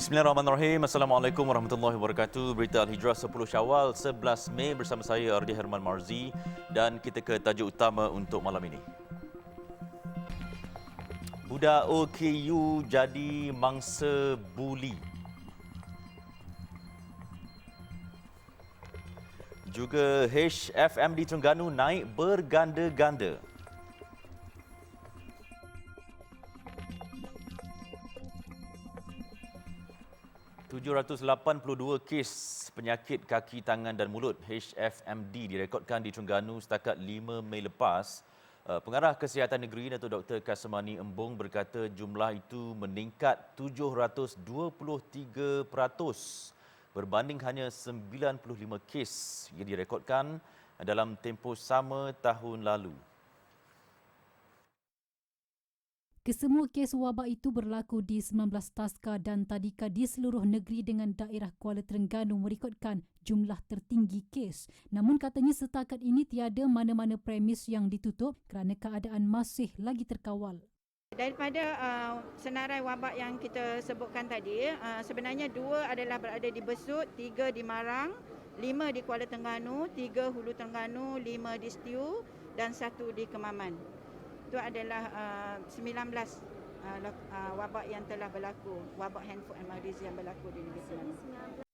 Bismillahirrahmanirrahim. Assalamualaikum warahmatullahi wabarakatuh. Berita Al-Hijrah 10 Syawal 11 Mei bersama saya Ardi Herman Marzi dan kita ke tajuk utama untuk malam ini. Budak OKU jadi mangsa buli. Juga HFM di Terengganu naik berganda-ganda. ...782 kes penyakit kaki, tangan dan mulut HFMD direkodkan di Terengganu setakat 5 Mei lepas. Pengarah Kesihatan Negeri Datuk Dr. Kasmani Embong berkata jumlah itu meningkat 723% berbanding hanya 95 kes yang direkodkan dalam tempoh sama tahun lalu. Kesemua kes wabak itu berlaku di 19 taska dan tadika di seluruh negeri dengan daerah Kuala Terengganu merekodkan jumlah tertinggi kes. Namun katanya setakat ini tiada mana-mana premis yang ditutup kerana keadaan masih lagi terkawal. Daripada senarai wabak yang kita sebutkan tadi, sebenarnya 2 adalah berada di Besut, 3 di Marang, 5 di Kuala Terengganu, 3 Hulu Terengganu, 5 di Setiu dan 1 di Kemaman. Itu adalah 19 wabak yang telah berlaku, wabak handphone emergency yang berlaku di negeri Terengganu.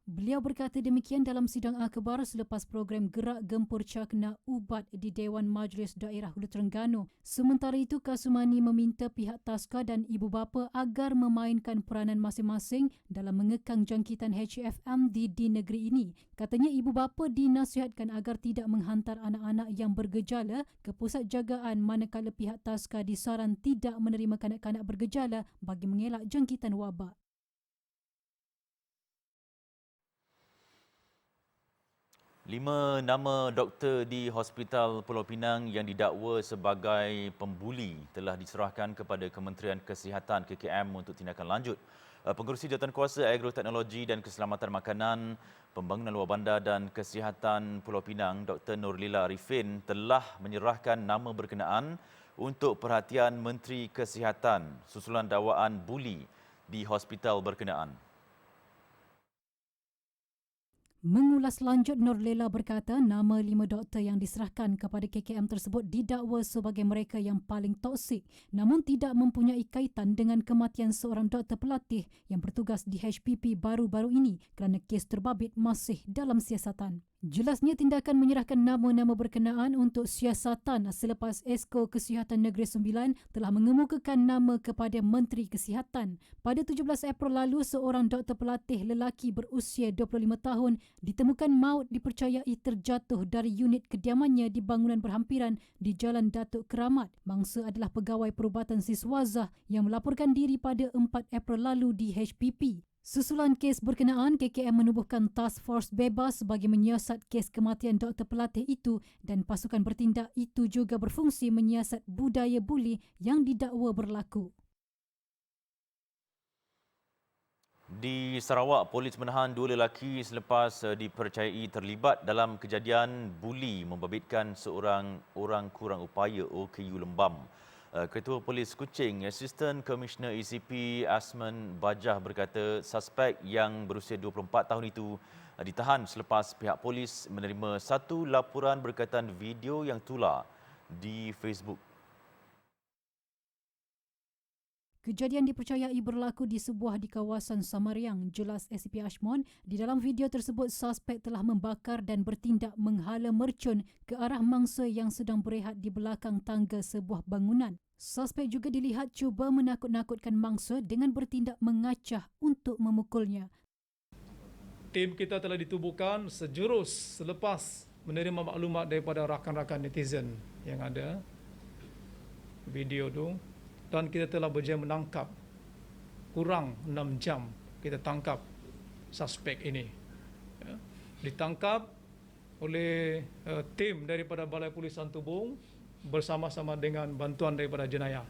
Beliau berkata demikian dalam sidang akhbar selepas program Gerak Gempur Cakna Ubat di Dewan Majlis Daerah Hulu Terengganu. Sementara itu, Kasmani meminta pihak taska dan ibu bapa agar memainkan peranan masing-masing dalam mengekang jangkitan HFM di negeri ini. Katanya ibu bapa dinasihatkan agar tidak menghantar anak-anak yang bergejala ke pusat jagaan manakala pihak taska disaran tidak menerima kanak-kanak bergejala bagi mengelak jangkitan wabak. 5 nama doktor di Hospital Pulau Pinang yang didakwa sebagai pembuli telah diserahkan kepada Kementerian Kesihatan KKM untuk tindakan lanjut. Pengerusi Jawatankuasa Agroteknologi dan Keselamatan Makanan, Pembangunan Luar Bandar dan Kesihatan Pulau Pinang, Dr. Nurlila Arifin telah menyerahkan nama berkenaan untuk perhatian Menteri Kesihatan susulan dakwaan buli di hospital berkenaan. Mengulas lanjut, Nurlela berkata nama 5 doktor yang diserahkan kepada KKM tersebut didakwa sebagai mereka yang paling toksik namun tidak mempunyai kaitan dengan kematian seorang doktor pelatih yang bertugas di HPP baru-baru ini kerana kes terbabit masih dalam siasatan. Jelasnya tindakan menyerahkan nama-nama berkenaan untuk siasatan selepas Esko Kesihatan Negeri Sembilan telah mengemukakan nama kepada Menteri Kesihatan. Pada 17 April lalu, seorang doktor pelatih lelaki berusia 25 tahun ditemukan maut dipercayai terjatuh dari unit kediamannya di bangunan berhampiran di Jalan Datuk Keramat. Mangsa adalah pegawai perubatan Siswazah yang melaporkan diri pada 4 April lalu di HPP. Susulan kes berkenaan, KKM menubuhkan task force bebas bagi menyiasat kes kematian doktor pelatih itu dan pasukan bertindak itu juga berfungsi menyiasat budaya buli yang didakwa berlaku. Di Sarawak, polis menahan 2 lelaki selepas dipercayai terlibat dalam kejadian buli membabitkan seorang orang kurang upaya OKU Lembam. Ketua Polis Kuching, Assistant Commissioner ECP Asman Bajah berkata suspek yang berusia 24 tahun itu ditahan selepas pihak polis menerima satu laporan berkaitan video yang tular di Facebook. Kejadian dipercayai berlaku di sebuah di kawasan Samariang. Jelas SCP Ashmon, di dalam video tersebut suspek telah membakar dan bertindak menghala mercun ke arah mangsa yang sedang berehat di belakang tangga sebuah bangunan. Suspek juga dilihat cuba menakut-nakutkan mangsa dengan bertindak mengacah untuk memukulnya. Tim kita telah ditubuhkan sejurus selepas menerima maklumat daripada rakan-rakan netizen yang ada video tu. Dan kita telah berjaya menangkap kurang 6 jam kita tangkap suspek ini. Ya. Ditangkap oleh tim daripada Balai Polis Santubong bersama-sama dengan bantuan daripada jenayah.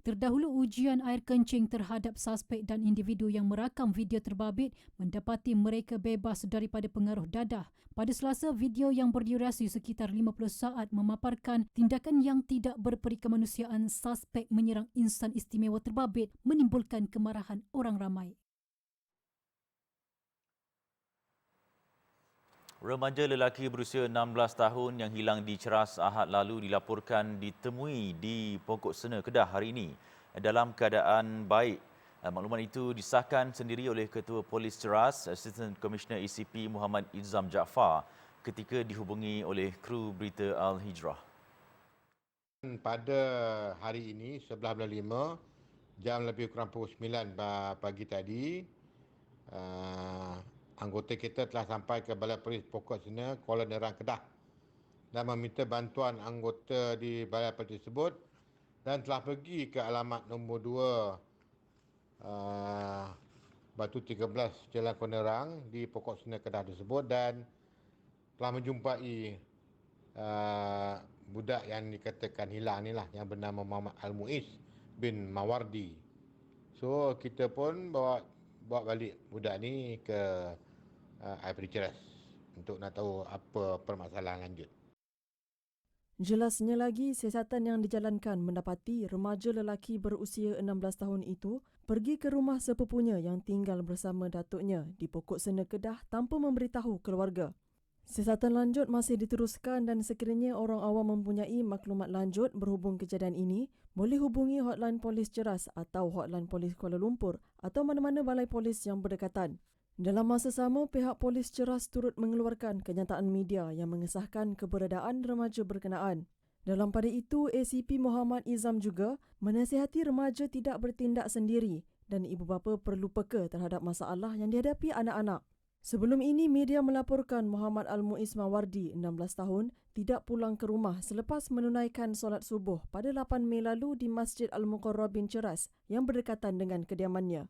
Terdahulu, ujian air kencing terhadap suspek dan individu yang merakam video terbabit mendapati mereka bebas daripada pengaruh dadah. Pada Selasa, video yang berdurasi sekitar 50 saat memaparkan tindakan yang tidak berperikemanusiaan suspek menyerang insan istimewa terbabit menimbulkan kemarahan orang ramai. Remaja lelaki berusia 16 tahun yang hilang di Ceras Ahad lalu dilaporkan ditemui di Pokok Sena, Kedah hari ini dalam keadaan baik. Maklumat itu disahkan sendiri oleh Ketua Polis Ceras, Assistant Commissioner ECP Muhammad Izam Jaafar ketika dihubungi oleh kru berita Al-Hijrah. Pada hari ini 11.05 jam lebih kurang pukul 9 pagi tadi, anggota kita telah sampai ke Balai Polis Pokok Sena, Kuala Nerang, Kedah dan meminta bantuan anggota di Balai Polis tersebut dan telah pergi ke alamat nombor 2 Batu 13 Jalan Kuala Nerang di Pokok Sena, Kedah tersebut dan telah menjumpai budak yang dikatakan hilang ni lah, yang bernama Muhammad Al-Muiz bin Mawardi. So kita pun bawa balik budak ni ke IPD Ceras untuk nak tahu apa permasalahan lanjut. Jelasnya lagi, siasatan yang dijalankan mendapati remaja lelaki berusia 16 tahun itu pergi ke rumah sepupunya yang tinggal bersama datuknya di Pokok Sena, Kedah tanpa memberitahu keluarga. Siasatan lanjut masih diteruskan dan sekiranya orang awam mempunyai maklumat lanjut berhubung kejadian ini, boleh hubungi hotline Polis Ceras atau hotline Polis Kuala Lumpur atau mana-mana balai polis yang berdekatan. Dalam masa sama, pihak Polis Ceras turut mengeluarkan kenyataan media yang mengesahkan keberadaan remaja berkenaan. Dalam pada itu, ACP Muhammad Izam juga menasihati remaja tidak bertindak sendiri dan ibu bapa perlu peka terhadap masalah yang dihadapi anak-anak. Sebelum ini, media melaporkan Muhammad Al-Muiz Mawardi, 16 tahun, tidak pulang ke rumah selepas menunaikan solat subuh pada 8 Mei lalu di Masjid Al-Muqarrabin Ceras yang berdekatan dengan kediamannya.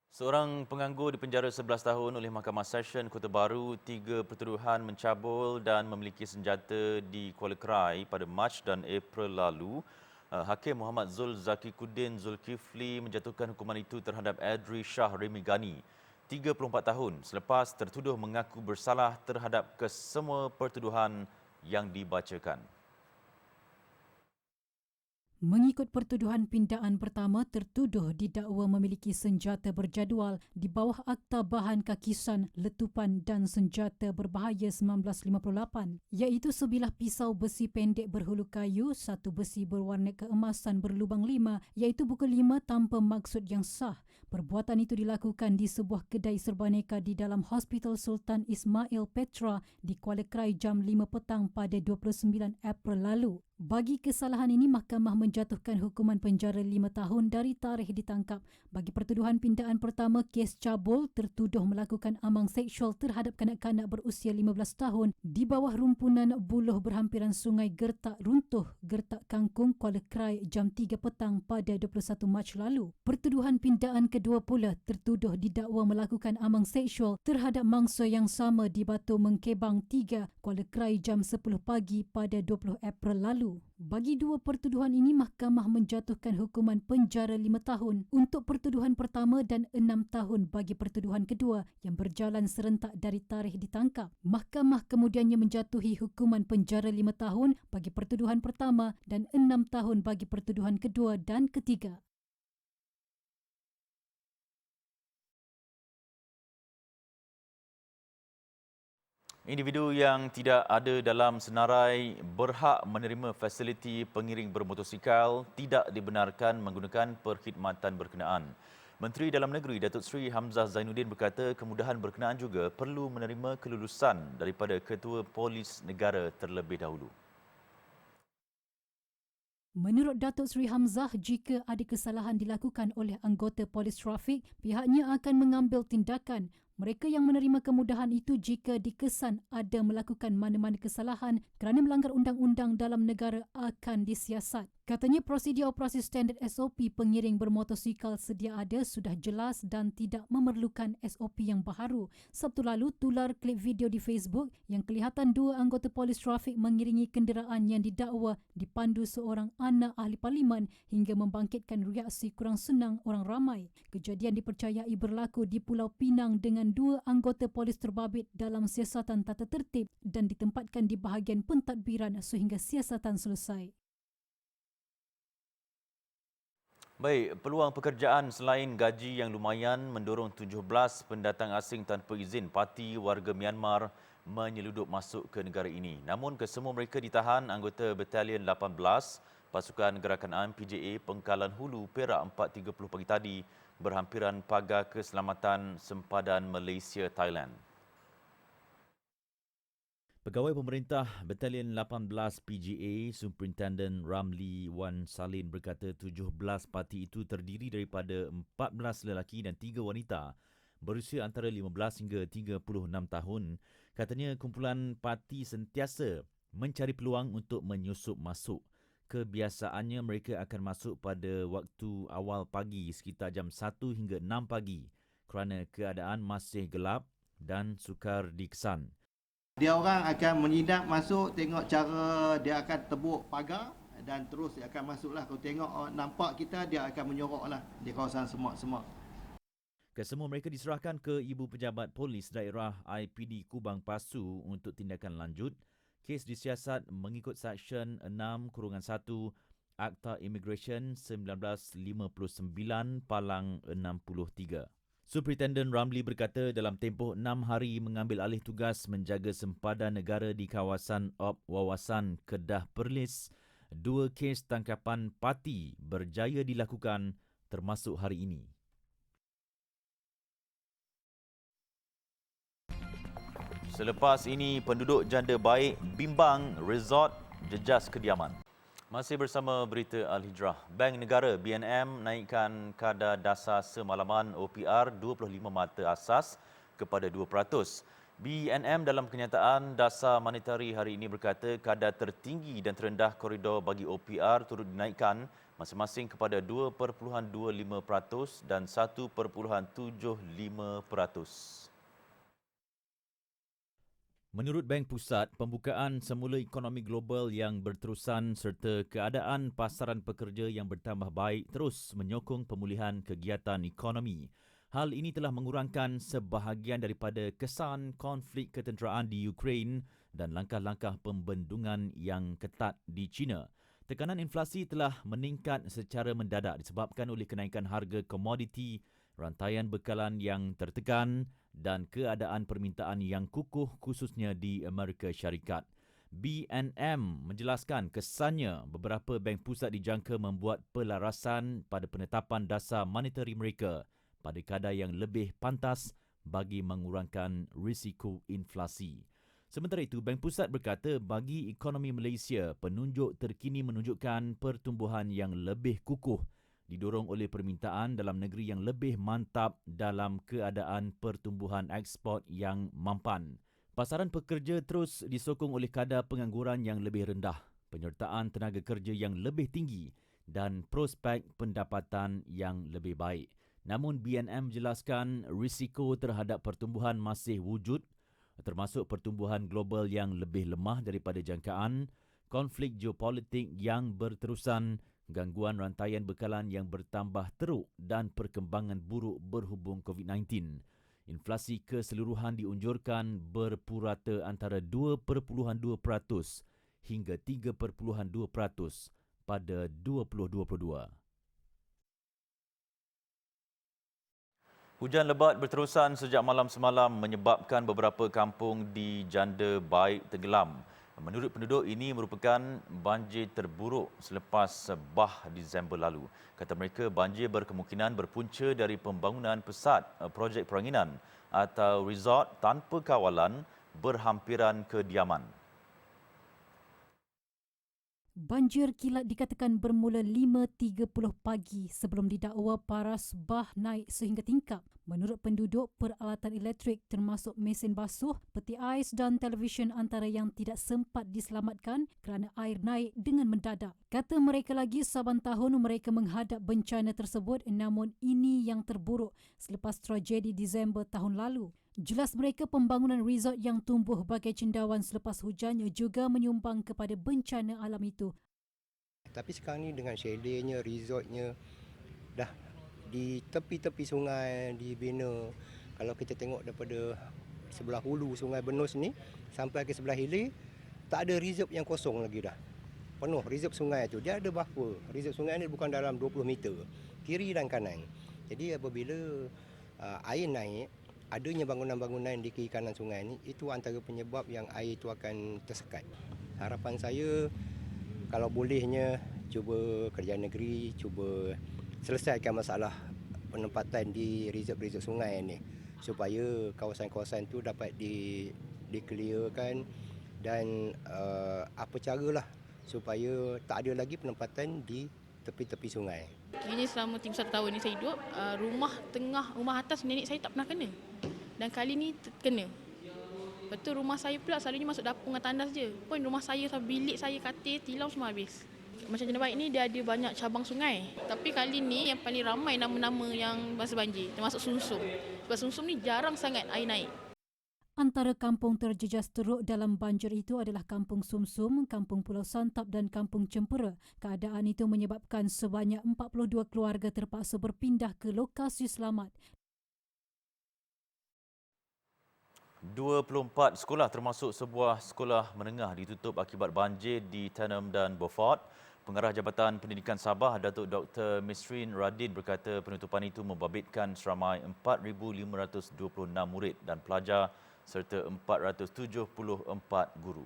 Seorang penganggur dipenjara 11 tahun oleh Mahkamah Session Kota Baru, 3 pertuduhan mencabul dan memiliki senjata di Kuala Krai pada Mac dan April lalu. Hakim Muhammad Zul Zakikuddin Zulkifli menjatuhkan hukuman itu terhadap Adri Shah Remy Ghani, 34 tahun, selepas tertuduh mengaku bersalah terhadap kesemua pertuduhan yang dibacakan. Mengikut pertuduhan pindaan pertama, tertuduh didakwa memiliki senjata berjadual di bawah Akta Bahan Kakisan, Letupan dan Senjata Berbahaya 1958, iaitu sebilah pisau besi pendek berhulu kayu, satu besi berwarna keemasan berlubang 5, iaitu buku 5 tanpa maksud yang sah. Perbuatan itu dilakukan di sebuah kedai serbaneka di dalam Hospital Sultan Ismail Petra di Kuala Krai jam 5 petang pada 29 April lalu. Bagi kesalahan ini, mahkamah menjatuhkan hukuman penjara 5 tahun dari tarikh ditangkap. Bagi pertuduhan pindaan pertama, kes cabul, tertuduh melakukan amang seksual terhadap kanak-kanak berusia 15 tahun di bawah rumpunan buluh berhampiran Sungai Gertak Runtuh, Gertak Kangkung, Kuala Krai jam 3 petang pada 21 Mac lalu. Pertuduhan pindaan kedua pula, tertuduh didakwa melakukan amang seksual terhadap mangsa yang sama di Batu Mengkebang 3, Kuala Krai jam 10 pagi pada 20 April lalu. Bagi dua pertuduhan ini, mahkamah menjatuhkan hukuman penjara 5 tahun untuk pertuduhan pertama dan 6 tahun bagi pertuduhan kedua yang berjalan serentak dari tarikh ditangkap. Mahkamah kemudiannya menjatuhi hukuman penjara 5 tahun bagi pertuduhan pertama dan 6 tahun bagi pertuduhan kedua dan ketiga. Individu yang tidak ada dalam senarai berhak menerima fasiliti pengiring bermotosikal tidak dibenarkan menggunakan perkhidmatan berkenaan. Menteri Dalam Negeri Datuk Seri Hamzah Zainuddin berkata kemudahan berkenaan juga perlu menerima kelulusan daripada Ketua Polis Negara terlebih dahulu. Menurut Datuk Seri Hamzah, jika ada kesalahan dilakukan oleh anggota polis trafik, pihaknya akan mengambil tindakan. Mereka yang menerima kemudahan itu jika dikesan ada melakukan mana-mana kesalahan kerana melanggar undang-undang dalam negara akan disiasat. Katanya prosedur operasi standard SOP pengiring bermotosikal sedia ada sudah jelas dan tidak memerlukan SOP yang baharu. Sabtu lalu tular klip video di Facebook yang kelihatan dua anggota polis trafik mengiringi kenderaan yang didakwa dipandu seorang anak ahli parlimen hingga membangkitkan reaksi kurang senang orang ramai. Kejadian dipercayai berlaku di Pulau Pinang dengan dua anggota polis terbabit dalam siasatan tata tertib dan ditempatkan di bahagian pentadbiran sehingga siasatan selesai. Baik, peluang pekerjaan selain gaji yang lumayan mendorong 17 pendatang asing tanpa izin parti warga Myanmar menyeludup masuk ke negara ini. Namun kesemua mereka ditahan anggota Batalion 18 Pasukan Gerakan AMN PJA Pengkalan Hulu Perak 4.30 pagi tadi berhampiran pagar keselamatan sempadan Malaysia Thailand. Pegawai Pemerintah Batalion 18 PGA Superintendent Ramli Wan Salin berkata 17 parti itu terdiri daripada 14 lelaki dan 3 wanita berusia antara 15 hingga 36 tahun. Katanya kumpulan parti sentiasa mencari peluang untuk menyusup masuk. Kebiasaannya mereka akan masuk pada waktu awal pagi sekitar jam 1 hingga 6 pagi kerana keadaan masih gelap dan sukar dikesan. Dia orang akan menyidak masuk, tengok cara dia akan tebuk pagar dan terus dia akan masuklah. Kalau tengok nampak kita, dia akan menyoroklah di kawasan semak-semak. Kesemua mereka diserahkan ke Ibu Pejabat Polis Daerah IPD Kubang Pasu untuk tindakan lanjut. Kes disiasat mengikut Seksyen 6-1 Akta Immigration 1959 Palang 63. Superintendent Ramli berkata dalam tempoh 6 hari mengambil alih tugas menjaga sempadan negara di kawasan Op Wawasan Kedah Perlis, 2 kes tangkapan parti berjaya dilakukan termasuk hari ini. Selepas ini, penduduk janda baik bimbang resort jejas kediaman. Masih bersama berita Al-Hijrah. Bank Negara BNM naikkan kadar dasar semalaman OPR 25 mata asas kepada 2%. BNM dalam kenyataan dasar monetari hari ini berkata kadar tertinggi dan terendah koridor bagi OPR turut dinaikkan masing-masing kepada 2.25% dan 1.75%. Menurut Bank Pusat, pembukaan semula ekonomi global yang berterusan serta keadaan pasaran pekerja yang bertambah baik terus menyokong pemulihan kegiatan ekonomi. Hal ini telah mengurangkan sebahagian daripada kesan konflik ketenteraan di Ukraine dan langkah-langkah pembendungan yang ketat di China. Tekanan inflasi telah meningkat secara mendadak disebabkan oleh kenaikan harga komoditi, rantaian bekalan yang tertekan dan keadaan permintaan yang kukuh khususnya di Amerika Syarikat. BNM menjelaskan kesannya beberapa bank pusat dijangka membuat pelarasan pada penetapan dasar monetari mereka pada kadar yang lebih pantas bagi mengurangkan risiko inflasi. Sementara itu, Bank Pusat berkata bagi ekonomi Malaysia, penunjuk terkini menunjukkan pertumbuhan yang lebih kukuh didorong oleh permintaan dalam negeri yang lebih mantap dalam keadaan pertumbuhan ekspor yang mampan. Pasaran pekerja terus disokong oleh kadar pengangguran yang lebih rendah, penyertaan tenaga kerja yang lebih tinggi dan prospek pendapatan yang lebih baik. Namun BNM menjelaskan risiko terhadap pertumbuhan masih wujud, termasuk pertumbuhan global yang lebih lemah daripada jangkaan, konflik geopolitik yang berterusan, gangguan rantaian bekalan yang bertambah teruk dan perkembangan buruk berhubung COVID-19. Inflasi keseluruhan diunjurkan berpurata antara 2.2% hingga 3.2% pada 2022. Hujan lebat berterusan sejak malam semalam menyebabkan beberapa kampung di Janda Baik tenggelam. Menurut penduduk, ini merupakan banjir terburuk selepas Bah Disember lalu. Kata mereka, banjir berkemungkinan berpunca dari pembangunan pesat projek peranginan atau resort tanpa kawalan berhampiran kediaman. Banjir kilat dikatakan bermula 5.30 pagi sebelum didakwa paras bah naik sehingga tingkap. Menurut penduduk, peralatan elektrik termasuk mesin basuh, peti ais dan televisyen antara yang tidak sempat diselamatkan kerana air naik dengan mendadak. Kata mereka lagi, saban tahun mereka menghadap bencana tersebut, namun ini yang terburuk selepas tragedi Disember tahun lalu. Jelas mereka pembangunan resort yang tumbuh bagai cendawan selepas hujannya juga menyumbang kepada bencana alam itu. Tapi sekarang ni dengan chaletnya, resortnya dah di tepi-tepi sungai dibina. Kalau kita tengok daripada sebelah hulu Sungai Benus ni sampai ke sebelah hilir, tak ada resort yang kosong lagi dah. penuh reserve sungai tu. Dia ada buffer. Reserve sungai ni bukan dalam 20 meter, kiri dan kanan. Jadi apabila air naik, adanya bangunan-bangunan di kiri kanan sungai ni, itu antara penyebab yang air itu akan tersekat. Harapan saya, kalau bolehnya, cuba kerajaan negeri cuba selesaikan masalah penempatan di reserve-reserve sungai ni, supaya kawasan-kawasan tu dapat di-clearkan dan apa caralah supaya tak ada lagi penempatan di tepi-tepi sungai. Kini selama 1 tahun ni saya hidup, rumah atas nenek saya tak pernah kena. Dan kali ni kena. Betul, rumah saya pula selalunya masuk dapur dengan tandas je. Pun rumah saya, bilik saya, katil, tilam semua habis. Macam Jana Baik ni dia ada banyak cabang sungai. Tapi kali ni yang paling ramai nama-nama yang bahasa banjir, termasuk Sumsum. Sebab Sumsum ni jarang sangat air naik. Antara kampung terjejas teruk dalam banjir itu adalah Kampung Sumsum, Kampung Pulau Santap dan Kampung Cempera. Keadaan itu menyebabkan sebanyak 42 keluarga terpaksa berpindah ke lokasi selamat. 24 sekolah termasuk sebuah sekolah menengah ditutup akibat banjir di Tenom dan Beaufort. Pengarah Jabatan Pendidikan Sabah, Datuk Dr. Misrin Radin berkata penutupan itu membabitkan seramai 4,526 murid dan pelajar serta 474 guru.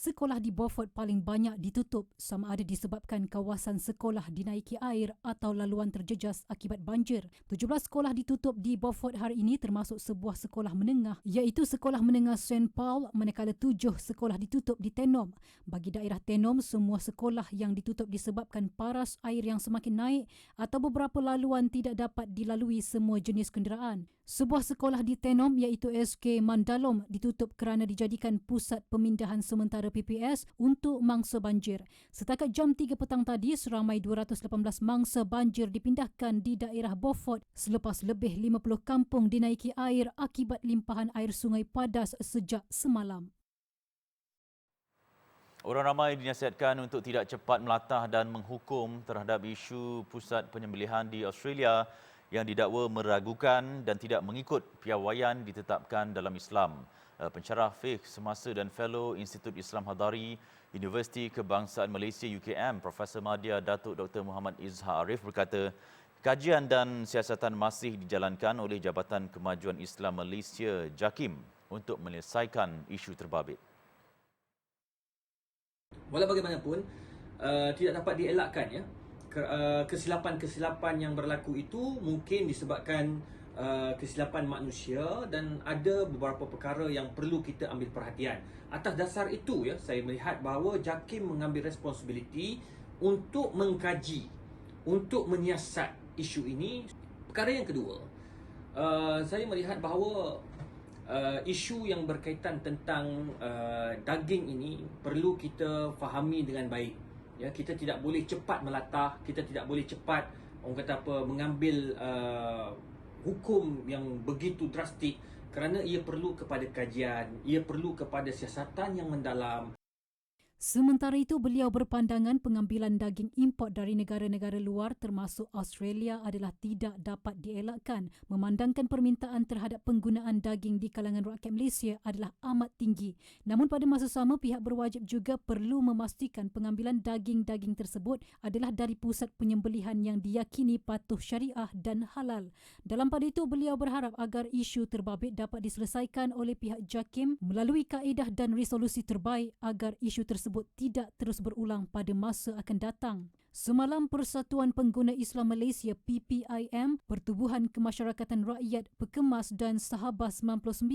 Sekolah di Beaufort paling banyak ditutup sama ada disebabkan kawasan sekolah dinaiki air atau laluan terjejas akibat banjir. 17 sekolah ditutup di Beaufort hari ini termasuk sebuah sekolah menengah iaitu Sekolah Menengah St. Paul, manakala 7 sekolah ditutup di Tenom. Bagi daerah Tenom, semua sekolah yang ditutup disebabkan paras air yang semakin naik atau beberapa laluan tidak dapat dilalui semua jenis kenderaan. Sebuah sekolah di Tenom iaitu SK Mandalom ditutup kerana dijadikan pusat pemindahan sementara PPS untuk mangsa banjir. Setakat jam 3 petang tadi, seramai 218 mangsa banjir dipindahkan di daerah Beaufort selepas lebih 50 kampung dinaiki air akibat limpahan air Sungai Padas sejak semalam. Orang ramai dinasihatkan untuk tidak cepat melatah dan menghukum terhadap isu pusat penyembelihan di Australia yang didakwa meragukan dan tidak mengikut piawaian ditetapkan dalam Islam. Pensyarah fiqh semasa dan fellow Institut Islam Hadari Universiti Kebangsaan Malaysia UKM, Profesor Madya Datuk Dr. Muhammad Izhar Arif berkata, kajian dan siasatan masih dijalankan oleh Jabatan Kemajuan Islam Malaysia JAKIM untuk menyelesaikan isu terbabit. Walau bagaimanapun, tidak dapat dielakkan ya. Kesilapan-kesilapan yang berlaku itu mungkin disebabkan kesilapan manusia dan ada beberapa perkara yang perlu kita ambil perhatian. Atas dasar itu ya, saya melihat bahawa JAKIM mengambil responsibiliti untuk mengkaji, untuk menyiasat isu ini. Perkara yang kedua, saya melihat bahawa isu yang berkaitan tentang daging ini perlu kita fahami dengan baik. Ya, kita tidak boleh cepat melatah, kita tidak boleh cepat mengambil hukum yang begitu drastik kerana ia perlu kepada kajian, ia perlu kepada siasatan yang mendalam. Sementara itu, beliau berpandangan pengambilan daging import dari negara-negara luar termasuk Australia adalah tidak dapat dielakkan memandangkan permintaan terhadap penggunaan daging di kalangan rakyat Malaysia adalah amat tinggi. Namun pada masa sama, pihak berwajib juga perlu memastikan pengambilan daging-daging tersebut adalah dari pusat penyembelihan yang diyakini patuh syariah dan halal. Dalam pada itu, beliau berharap agar isu terbabit dapat diselesaikan oleh pihak JAKIM melalui kaedah dan resolusi terbaik agar isu tersebut tidak terus berulang pada masa akan datang. Semalam, Persatuan Pengguna Islam Malaysia PPIM, Pertubuhan Kemasyarakatan Rakyat Pekemas dan Sahabas 99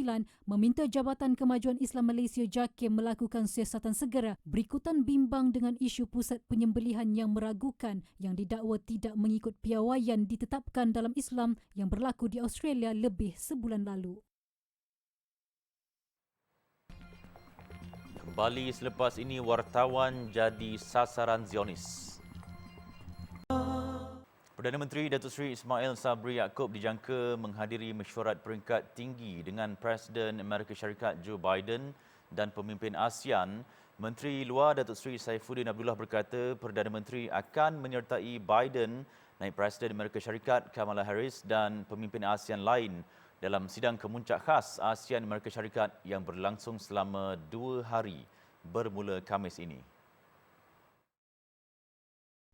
meminta Jabatan Kemajuan Islam Malaysia JAKIM melakukan siasatan segera berikutan bimbang dengan isu pusat penyembelihan yang meragukan yang didakwa tidak mengikut piawaian ditetapkan dalam Islam yang berlaku di Australia lebih sebulan lalu. Kembali selepas ini, wartawan jadi sasaran Zionis. Perdana Menteri Datuk Seri Ismail Sabri Yaakob dijangka menghadiri mesyuarat peringkat tinggi dengan Presiden Amerika Syarikat Joe Biden dan pemimpin ASEAN. Menteri Luar Datuk Seri Saifuddin Abdullah berkata Perdana Menteri akan menyertai Biden, Naib Presiden Amerika Syarikat Kamala Harris dan pemimpin ASEAN lain dalam sidang kemuncak khas ASEAN Amerika Syarikat yang berlangsung selama 2 hari bermula Khamis ini.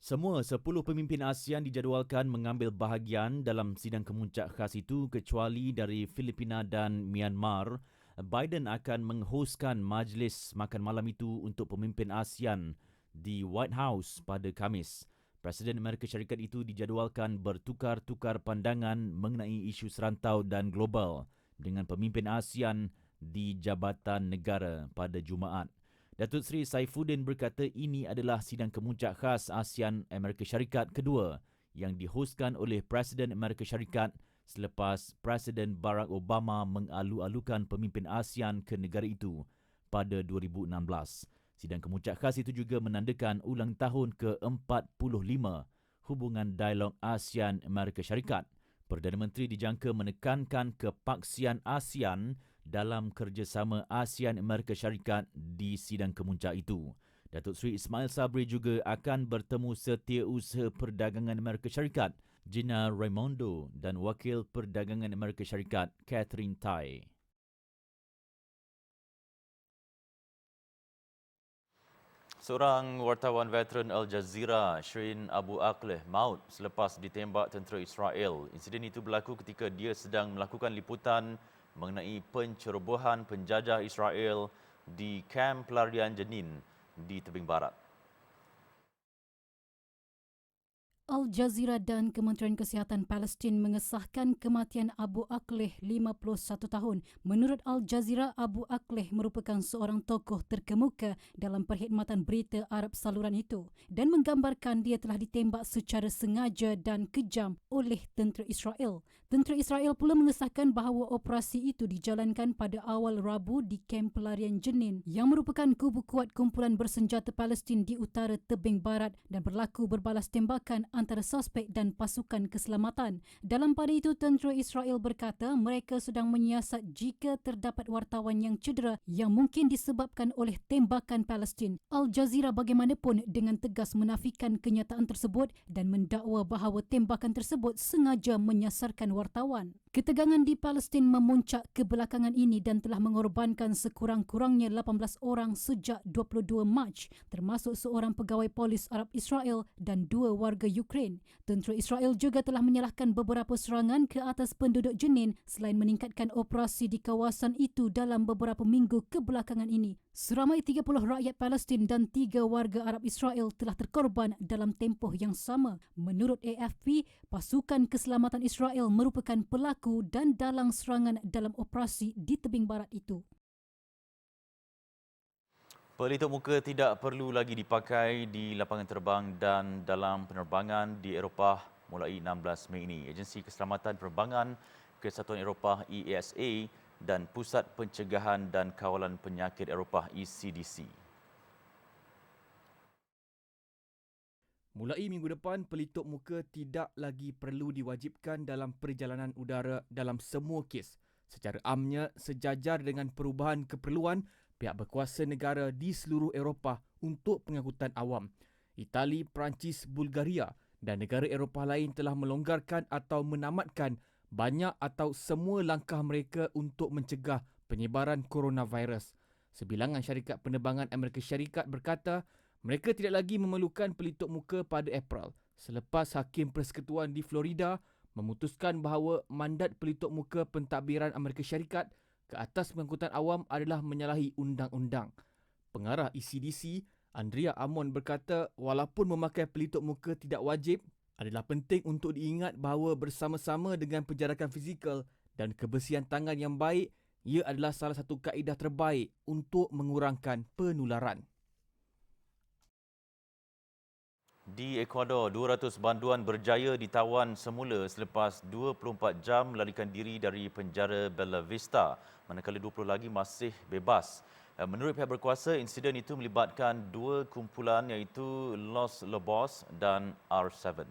Semua 10 pemimpin ASEAN dijadualkan mengambil bahagian dalam sidang kemuncak khas itu kecuali dari Filipina dan Myanmar. Biden akan menghoskan majlis makan malam itu untuk pemimpin ASEAN di White House pada Khamis. Presiden Amerika Syarikat itu dijadualkan bertukar-tukar pandangan mengenai isu serantau dan global dengan pemimpin ASEAN di Jabatan Negara pada Jumaat. Datuk Seri Saifuddin berkata ini adalah sidang kemuncak khas ASEAN Amerika Syarikat kedua yang dihoskan oleh Presiden Amerika Syarikat selepas Presiden Barack Obama mengalu-alukan pemimpin ASEAN ke negara itu pada 2016. Sidang kemuncak khas itu juga menandakan ulang tahun ke-45 hubungan dialog ASEAN Amerika Syarikat. Perdana Menteri dijangka menekankan kepaksian ASEAN dalam kerjasama ASEAN Amerika Syarikat di sidang kemuncak itu. Datuk Seri Ismail Sabri juga akan bertemu Setiausaha Perdagangan Amerika Syarikat Gina Raimondo dan Wakil Perdagangan Amerika Syarikat Catherine Tai. Seorang wartawan veteran Al Jazeera, Shireen Abu Akleh, maut selepas ditembak tentera Israel. Insiden itu berlaku ketika dia sedang melakukan liputan mengenai pencerobohan penjajah Israel di kamp pelarian Jenin di tebing barat. Al Jazeera dan Kementerian Kesihatan Palestin mengesahkan kematian Abu Akleh 51 tahun. Menurut Al Jazeera, Abu Akleh merupakan seorang tokoh terkemuka dalam perkhidmatan berita Arab saluran itu dan menggambarkan dia telah ditembak secara sengaja dan kejam oleh tentera Israel. Tentera Israel pula mengesahkan bahawa operasi itu dijalankan pada awal Rabu di kamp pelarian Jenin yang merupakan kubu kuat kumpulan bersenjata Palestin di utara tebing barat dan berlaku berbalas tembakan antara suspek dan pasukan keselamatan. Dalam pada itu, tentera Israel berkata mereka sedang menyiasat jika terdapat wartawan yang cedera yang mungkin disebabkan oleh tembakan Palestin. Al Jazeera bagaimanapun dengan tegas menafikan kenyataan tersebut dan mendakwa bahawa tembakan tersebut sengaja menyasarkan wartawan. Ketegangan di Palestin memuncak kebelakangan ini dan telah mengorbankan sekurang-kurangnya 18 orang sejak 22 Mac, termasuk seorang pegawai polis Arab Israel dan 2 warga Ukraine. Tentera Israel juga telah menyalahkan beberapa serangan ke atas penduduk Jenin selain meningkatkan operasi di kawasan itu dalam beberapa minggu kebelakangan ini. Seramai 30 rakyat Palestin dan 3 warga Arab Israel telah terkorban dalam tempoh yang sama. Menurut AFP, pasukan keselamatan Israel merupakan pelaku dan dalang serangan dalam operasi di tebing barat itu. Pelitup muka tidak perlu lagi dipakai di lapangan terbang dan dalam penerbangan di Eropah mulai 16 Mei ini. Agensi Keselamatan Penerbangan Kesatuan Eropah EASA dan Pusat Pencegahan dan Kawalan Penyakit Eropah ECDC. Mulai minggu depan, pelitup muka tidak lagi perlu diwajibkan dalam perjalanan udara dalam semua kes. Secara amnya, sejajar dengan perubahan keperluan pihak berkuasa negara di seluruh Eropah untuk pengangkutan awam. Itali, Perancis, Bulgaria dan negara Eropah lain telah melonggarkan atau menamatkan banyak atau semua langkah mereka untuk mencegah penyebaran coronavirus. Sebilangan syarikat penerbangan Amerika Syarikat berkata mereka tidak lagi memerlukan pelitup muka pada April selepas Hakim Persekutuan di Florida memutuskan bahawa mandat pelitup muka pentadbiran Amerika Syarikat ke atas pengangkutan awam adalah menyalahi undang-undang. Pengarah ECDC, Andrea Amon berkata walaupun memakai pelitup muka tidak wajib, adalah penting untuk diingat bahawa bersama-sama dengan penjarakan fizikal dan kebersihan tangan yang baik, ia adalah salah satu kaedah terbaik untuk mengurangkan penularan. Di Ecuador, 200 banduan berjaya ditawan semula selepas 24 jam melarikan diri dari penjara Bella Vista, manakala 20 lagi masih bebas. Menurut pihak berkuasa, insiden itu melibatkan 2 kumpulan iaitu Los Lobos dan R7.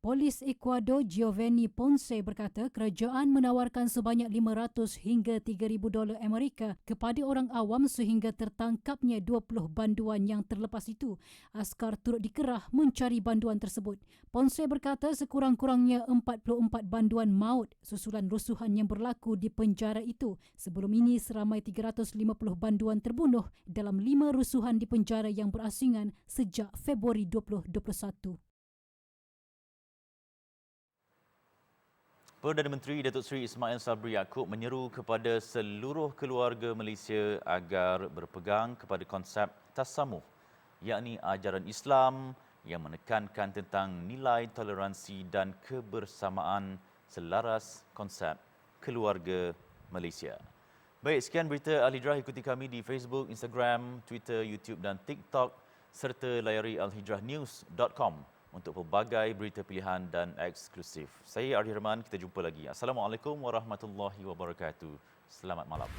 Polis Ecuador Giovanni Ponce berkata kerajaan menawarkan sebanyak $500 hingga $3,000 Amerika kepada orang awam sehingga tertangkapnya 20 banduan yang terlepas itu. Askar turut dikerah mencari banduan tersebut. Ponce berkata sekurang-kurangnya 44 banduan maut susulan rusuhan yang berlaku di penjara itu. Sebelum ini seramai 350 banduan terbunuh dalam 5 rusuhan di penjara yang berasingan sejak Februari 2021. Perdana Menteri Datuk Seri Ismail Sabri Yaakob menyeru kepada seluruh keluarga Malaysia agar berpegang kepada konsep tasamuh, yakni ajaran Islam yang menekankan tentang nilai toleransi dan kebersamaan selaras konsep keluarga Malaysia. Baik, sekian berita Al Hijrah. Ikuti kami di Facebook, Instagram, Twitter, YouTube dan TikTok serta layari alhijrahnews.com untuk pelbagai berita pilihan dan eksklusif. Saya Ardi Herman, kita jumpa lagi. Assalamualaikum warahmatullahi wabarakatuh. Selamat malam.